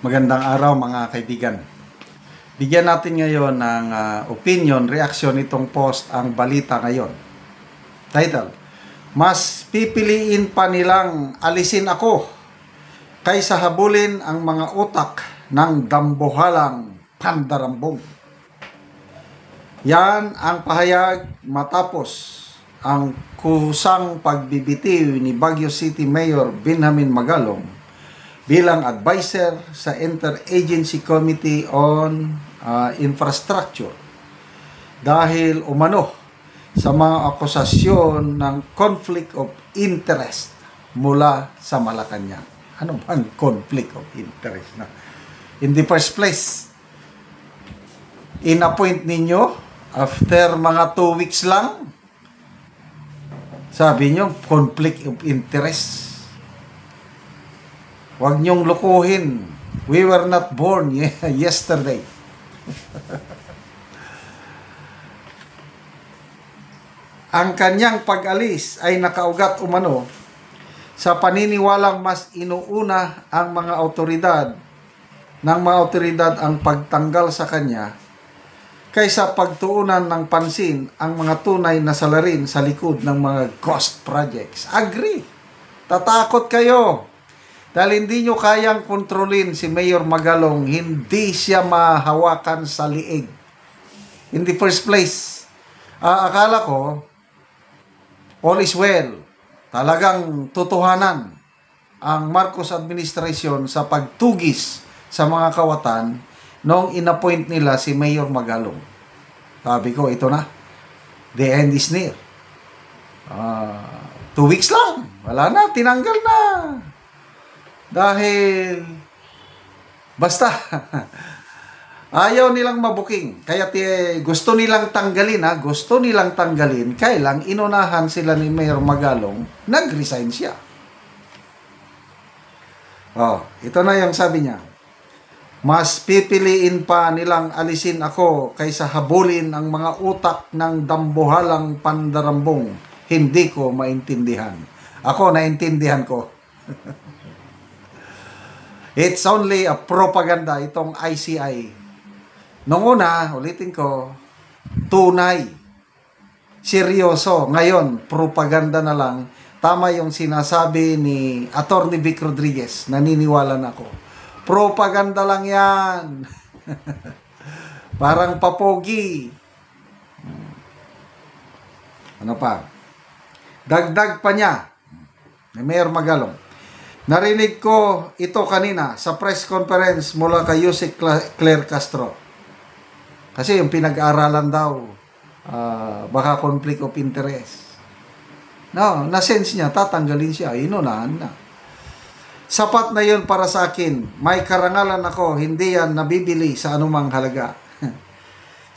Magandang araw mga kaibigan. Bigyan natin ngayon ng opinion, reaction itong post ang balita ngayon. Title, mas pipiliin pa nilang alisin ako kaysa habulin ang mga utak ng dambuhalang pandarambong. Yan ang pahayag matapos ang kusang pagbibitiw ni Baguio City Mayor Benjamin Magalong bilang advisor sa Interagency Committee on Infrastructure dahil umano sa mga akusasyon ng conflict of interest mula sa Malacanang. Ano bang conflict of interest na? In the first place, in-appoint ninyo after mga 2 weeks lang, sabi nyo, conflict of interest. Huwag niyong lukuhin. We were not born yesterday. Ang kanyang pag-alis ay nakaugat umano sa paniniwalang mas inuuna ang mga otoridad ang pagtanggal sa kanya kaysa pagtuunan ng pansin ang mga tunay na salarin sa likod ng mga ghost projects. Agree. Tatakot kayo. Dahil hindi nyo kayang kontrolin si Mayor Magalong, hindi siya mahawakan sa liig. In the first place, akala ko, all is well. Talagang tutuhanan ang Marcos administration sa pagtugis sa mga kawatan noong inappoint nila si Mayor Magalong. Sabi ko, ito na. The end is near. 2 weeks lang. Wala na, tinanggal na. Dahil basta ayaw nilang mabuking. Kaya gusto nilang tanggalin, gusto nilang tanggalin. Kailang inunahan sila ni Mayor Magalong, nag-resign siya. Ito na yung sabi niya. Mas pipiliin pa nilang alisin ako kaysa habulin ang mga utak ng dambuhalang pandarambong. Hindi ko maintindihan. Ako, naintindihan ko. It's only a propaganda, itong ICI. Noong una, ulitin ko, tunay, seryoso. Ngayon, propaganda na lang. Tama yung sinasabi ni Atty. Vic Rodriguez. Naniniwala na ako. Propaganda lang yan. Parang papogi. Ano pa? Dagdag pa niya ni Mayor Magalong. Narinig ko ito kanina sa press conference mula kay Yusek Claire Castro. Kasi yung pinag-aaralan daw, baka conflict of interest. No, na-sense niya, tatanggalin siya, inunahan na. Sapat na yun para sa akin. May karangalan ako, hindi yan nabibili sa anumang halaga.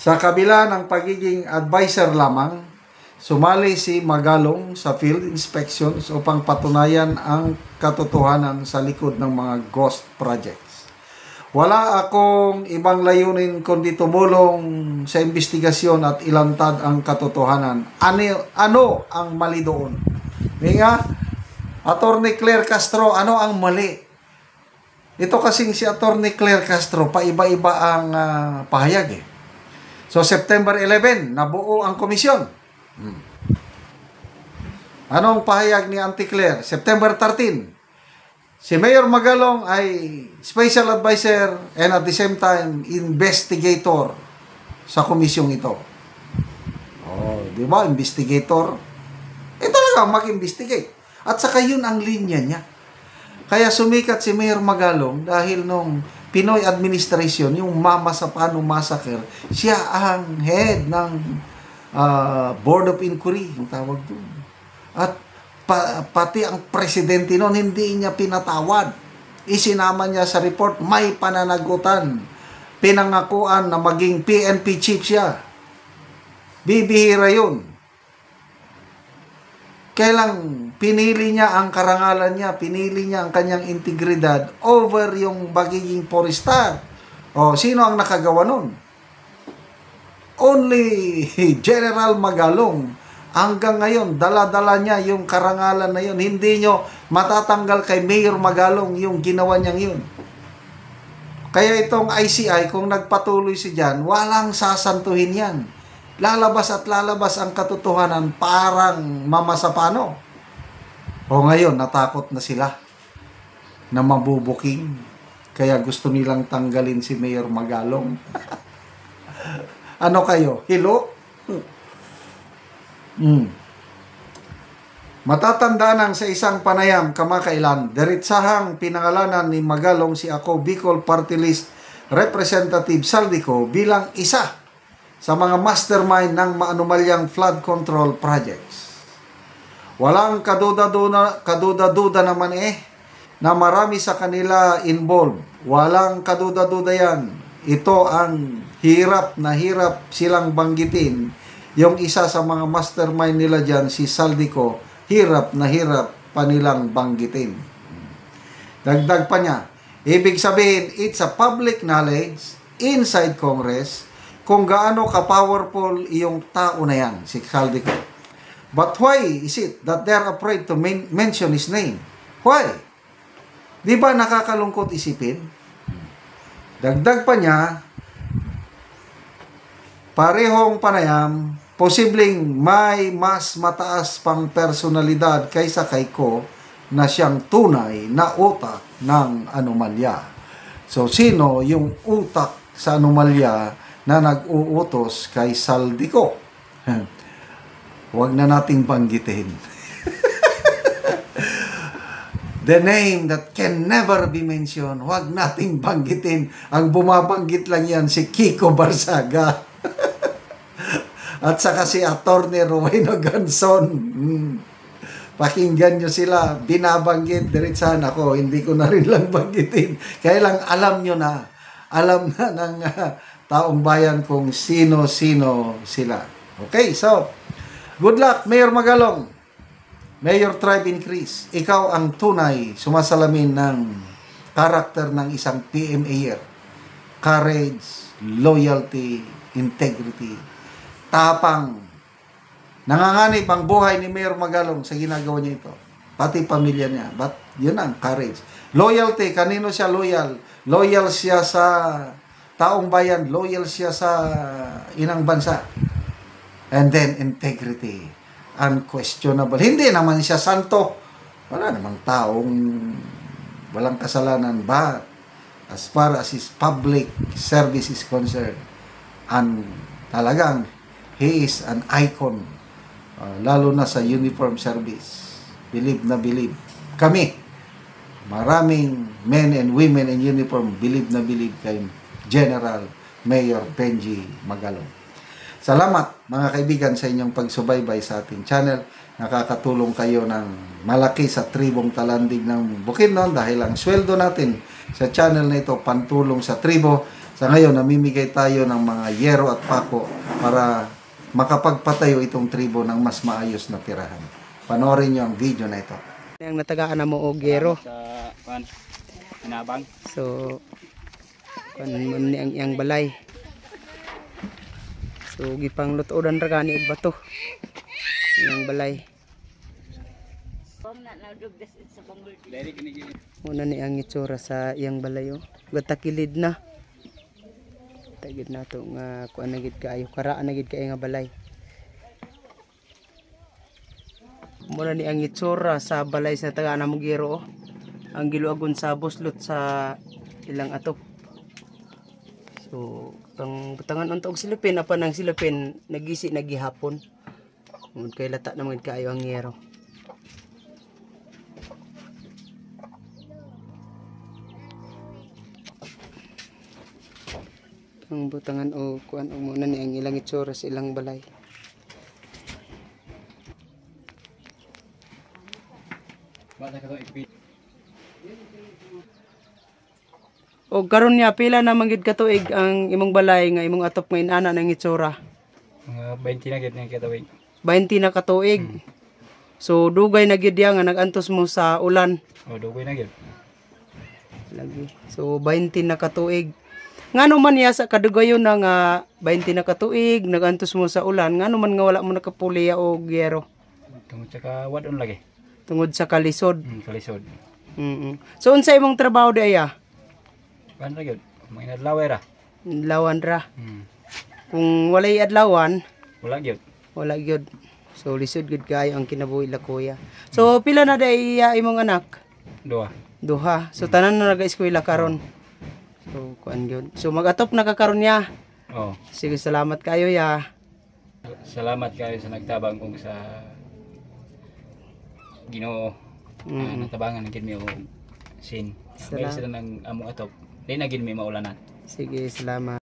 Sa kabila ng pagiging advisor lamang, sumali si Magalong sa field inspections upang patunayan ang katotohanan sa likod ng mga ghost projects. Wala akong ibang layunin kundi tumulong sa investigasyon at ilantad ang katotohanan. Ano ang mali doon? Nga, Atty. Claire Castro, ano ang mali? Ito kasing si Atty. Claire Castro, paiba-iba ang pahayag eh. So, September 11, nabuo ang komisyon. Anong pahayag ni Auntie Claire? September 13, si Mayor Magalong ay special advisor and at the same time investigator sa komisyong ito. Di ba? Investigator. Talaga mag-investigate. At saka yun ang linya niya. Kaya sumikat si Mayor Magalong dahil nung Pinoy administration, yung Mama Sapano Massacre, siya ang head ng Board of Inquiry, yung tawag doon. At pati ang presidente noon, hindi niya pinatawad. Isinama niya sa report, may pananagutan. Pinangakuan na maging PNP chief siya. Bibihira yun. Kailang pinili niya ang karangalan niya, pinili niya ang kanyang integridad over yung bagiging forestar. Sino ang nakagawa nun? Only General Magalong. Hanggang ngayon, dala-dala niya yung karangalan na yun. Hindi nyo matatanggal kay Mayor Magalong yung ginawa niyang yun. Kaya itong ICI, kung nagpatuloy si Jan, walang sasantuhin yan. Lalabas at lalabas ang katotohanan parang mamasapano. O ngayon, natakot na sila na mabubuking. Kaya gusto nilang tanggalin si Mayor Magalong. Ano kayo? Hilo? Matatandaan sa isang panayam kamakailan, diritsahang pinangalanan ni Magalong si Ako Bicol Party List Representative Saldico bilang isa sa mga mastermind ng maanumalyang flood control projects. Walang kaduda-duda naman na marami sa kanila involved. Walang kaduda-duda yan. Ito ang hirap na hirap silang banggitin. Yung isa sa mga mastermind nila dyan, si Saldico, hirap na hirap pa nilang banggitin. Dagdag pa niya, ibig sabihin, it's a public knowledge inside Congress kung gaano ka-powerful yung tao na yan, si Saldico. But why is it that they're afraid to mention his name? Why? Di ba nakakalungkot isipin? Dagdag pa niya, parehong panayam, posibleng may mas mataas pang personalidad kaysa kay Ko na siyang tunay na utak ng anomalya. So, sino yung utak sa anomalya na nag-uutos kay Saldico? Huwag na nating banggitin. The name that can never be mentioned, huwag nating banggitin. Ang bumabanggit lang yan si Kiko Barsaga. At saka si Attorney Roweno Ganson. Pakinggan nyo sila. Binabanggit. Diretsahan ako. Hindi ko na rin lang banggitin. Kaya lang alam nyo na. Alam na ng taong bayan kung sino-sino sila. Okay, so good luck, Mayor Magalong. Mayor Tribe Increase. Ikaw ang tunay sumasalamin ng karakter ng isang PMAer. Courage, loyalty, integrity, tapang. Nanganganib ang buhay ni Mayor Magalong sa ginagawa niya ito. Pati pamilya niya. But yun ang courage. Loyalty, kanino siya loyal? Loyal siya sa taong bayan. Loyal siya sa inang bansa. And then integrity. Unquestionable. Hindi naman siya santo. Wala namang taong walang kasalanan. But as far as his public service is concerned, and talagang he is an icon, lalo na sa uniform service. Believe na believe. Kami, maraming men and women in uniform, believe na believe kay General Mayor Benji Magalong. Salamat mga kaibigan sa inyong pagsubaybay sa ating channel. Nakakatulong kayo ng malaki sa tribong Talandig ng Bukidnon dahil ang sweldo natin sa channel na ito pantulong sa tribo. Sa ngayon, namimigay tayo ng mga yero at pako para makapagpatayo itong tribo ng mas maayos na tirahan. Panoorin nyo ang video na ito. Yang natagaan na mo og yero. Sa Inabang. So, kan ni ang iyang balay. So, gipang lutodan ra gani og bato. Iyang balay. Muna ni ang itsura sa iyang balay. Gatakilid na. Tagid na to nga kuan na gid kaayo, karaan na gid kay nga balay. Muna ni ang itsura sa balay sa taga na Mugiro. Ang giluagon sa buslot sa ilang atop. So, pang butangan unta og silupin apan ang silupin nagisi nagihapon. Mud kay lata na magid kaayo ang yero. Ang butangan o kuan o muna ni ang ilang itsura sa ilang balay. O karon niya pila na manggid katuig ang imong balay nga imong atop nga inana ng itsura? Mga 20 na gid nga katawig. 20 na katuig. So dugay na gid nga nagantos mo sa ulan. O dugay na gid. Lagi. So 20 na katuig. Ngano man ya sa kadugayon na nga 20 na katuig, nagantos mo sa ulan, ngano man nga wala mo nakapuliya o gyero? Tungod sa kawadon lagi. Tungod sa kalisod. Kalisod. So unsa imong trabaho di aya? Kan ra gid. Mga inadlaw ra. Lawan ra. Hmm. Kung walay adlawan, Wala gyud. wala gyud. So lisod gud kayo ang kinabuhi la kuya. So pila na day imong anak? Duha. Duha. So tanan na naga-eskwela karon. So kuan gyud. So mag-atop na ka karon ya. Oh. Sige, salamat kayo ya. Salamat kayo sa nagtabang kong sa Ginoo. Natabangan gid mi og sin. May Salamat. sila nang among atop. Di na gid mi maulanan. Sige, salamat.